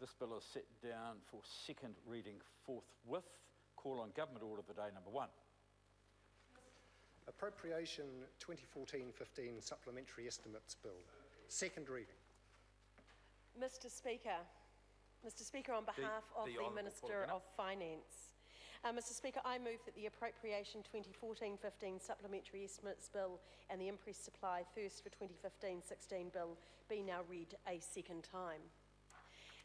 This bill is set down for second reading forthwith. Call on Government Order for Day number 1. Appropriation 2014-15 Supplementary Estimates Bill. Second reading. Mr. Speaker, on behalf of the Minister of Finance, Mr. Speaker, I move that the Appropriation 2014-15 Supplementary Estimates Bill and the Imprest Supply First for 2015-16 Bill be now read a second time.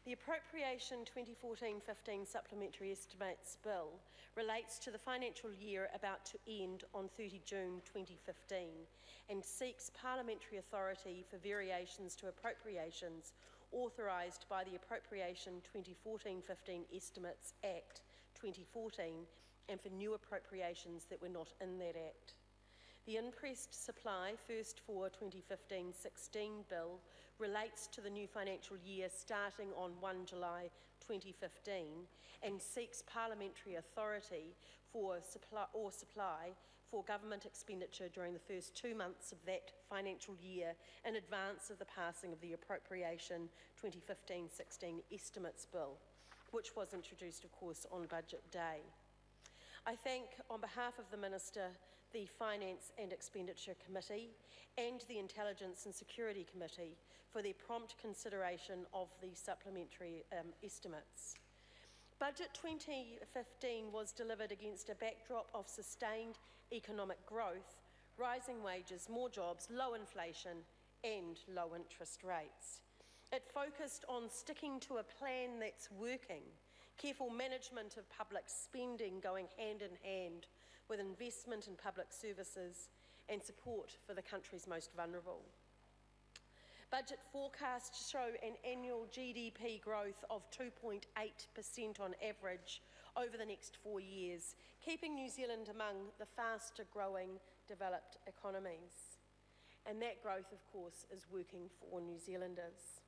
The Appropriation 2014-15 Supplementary Estimates Bill relates to the financial year about to end on 30 June 2015 and seeks parliamentary authority for variations to appropriations authorised by the Appropriation 2014-15 Estimates Act 2014 and for new appropriations that were not in that Act. The Imprest Supply First for 2015-16 Bill relates to the new financial year starting on 1 July 2015 and seeks parliamentary authority for supply for government expenditure during the first 2 months of that financial year in advance of the passing of the Appropriation 2015-16 Estimates Bill, which was introduced, of course, on Budget Day. I thank, on behalf of the Minister, the Finance and Expenditure Committee and the Intelligence and Security Committee for their prompt consideration of the supplementary estimates. Budget 2015 was delivered against a backdrop of sustained economic growth, rising wages, more jobs, low inflation and low interest rates. It focused on sticking to a plan that's working, careful management of public spending going hand in hand with investment in public services and support for the country's most vulnerable. Budget forecasts show an annual GDP growth of 2.8% on average over the next 4 years, keeping New Zealand among the faster growing developed economies. And that growth, of course, is working for New Zealanders.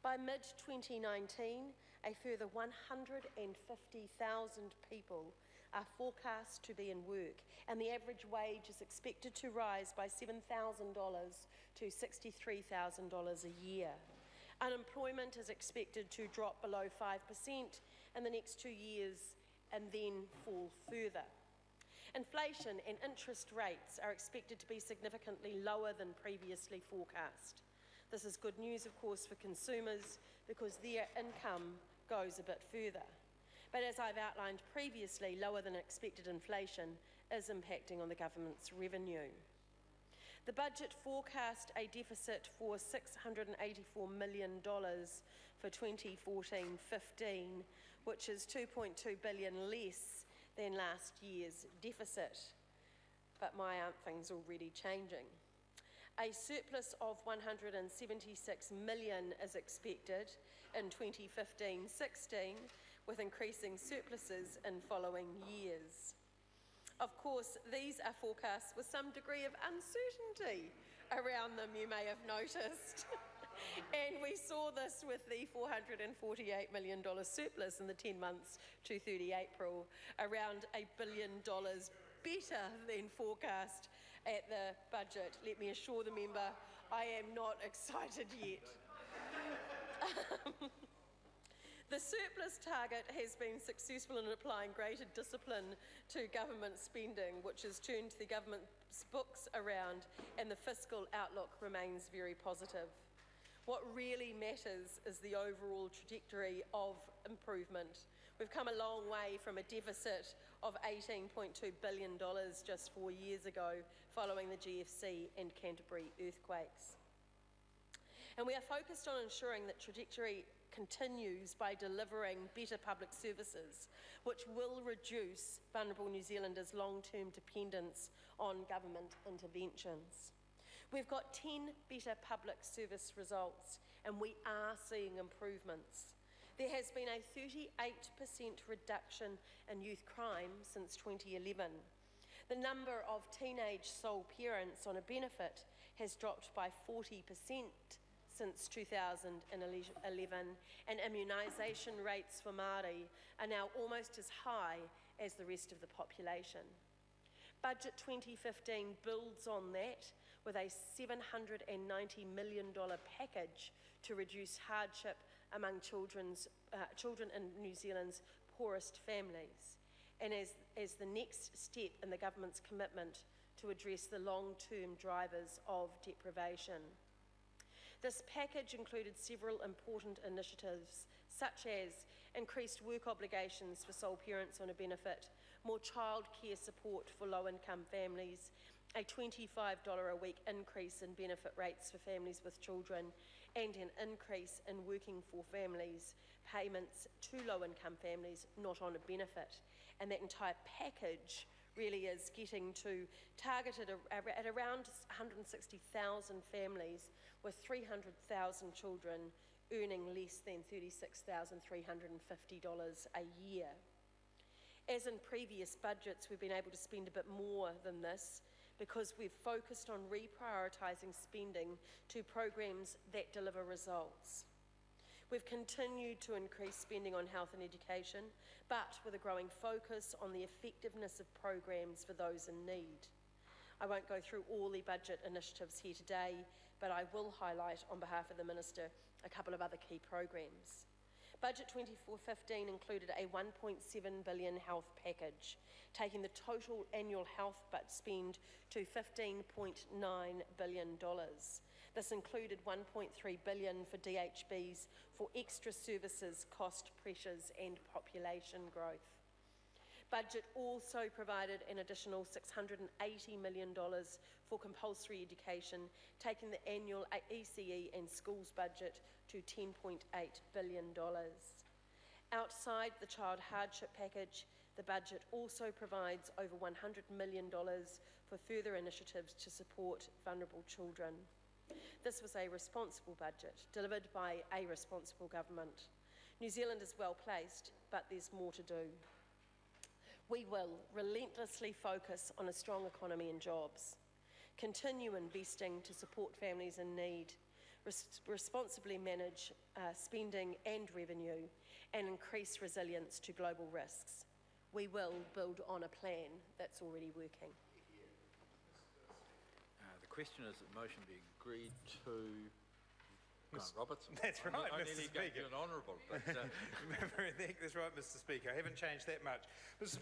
By mid-2019, a further 150,000 people are forecast to be in work, and the average wage is expected to rise by $7,000 to $63,000 a year. Unemployment is expected to drop below 5% in the next 2 years and then fall further. Inflation and interest rates are expected to be significantly lower than previously forecast. This is good news, of course, for consumers because their income goes a bit further. But as I've outlined previously, lower than expected inflation is impacting on the government's revenue. The budget forecast a deficit for $684 million for 2014-15, which is $2.2 billion less than last year's deficit. But things are already changing. A surplus of $176 million is expected in 2015-16, with increasing surpluses in following years. Of course, these are forecasts with some degree of uncertainty around them, you may have noticed. And we saw this with the $448 million surplus in the 10 months to 30 April, around $1 billion better than forecast at the budget. Let me assure the member, I am not excited yet. The surplus target has been successful in applying greater discipline to government spending, which has turned the government's books around, and the fiscal outlook remains very positive. What really matters is the overall trajectory of improvement. We've come a long way from a deficit of $18.2 billion just 4 years ago, following the GFC and Canterbury earthquakes. And we are focused on ensuring that trajectory continues by delivering better public services, which will reduce vulnerable New Zealanders' long-term dependence on government interventions. We've got 10 better public service results, and we are seeing improvements. There has been a 38% reduction in youth crime since 2011. The number of teenage sole parents on a benefit has dropped by 40% since 2011, and immunisation rates for Māori are now almost as high as the rest of the population. Budget 2015 builds on that with a $790 million package to reduce hardship among children in New Zealand's poorest families, and as the next step in the government's commitment to address the long-term drivers of deprivation. This package included several important initiatives, such as increased work obligations for sole parents on a benefit, more childcare support for low-income families, a $25 a week increase in benefit rates for families with children, and an increase in working for families payments to low-income families not on a benefit. And that entire package really is getting to targeted at around 160,000 families with 300,000 children earning less than $36,350 a year. As in previous budgets, we've been able to spend a bit more than this because we've focused on reprioritising spending to programs that deliver results. We've continued to increase spending on health and education, but with a growing focus on the effectiveness of programs for those in need. I won't go through all the budget initiatives here today, but I will highlight on behalf of the Minister a couple of other key programs. Budget 24-15 included a $1.7 billion health package, taking the total annual health spend to $15.9 billion. This included $1.3 billion for DHBs for extra services, cost pressures and population growth. Budget also provided an additional $680 million for compulsory education, taking the annual ECE and schools budget to $10.8 billion. Outside the child hardship package, the budget also provides over $100 million for further initiatives to support vulnerable children. This was a responsible budget, delivered by a responsible government. New Zealand is well placed, but there's more to do. We will relentlessly focus on a strong economy and jobs, continue investing to support families in need, responsibly manage spending and revenue, and increase resilience to global risks. We will build on a plan that's already working. The question is that the motion be agreed to Grant Robertson. That's right, I Mr. nearly Speaker. gave you an honourable, but That's right, Mr. Speaker. I haven't changed that much. Mr. Speaker.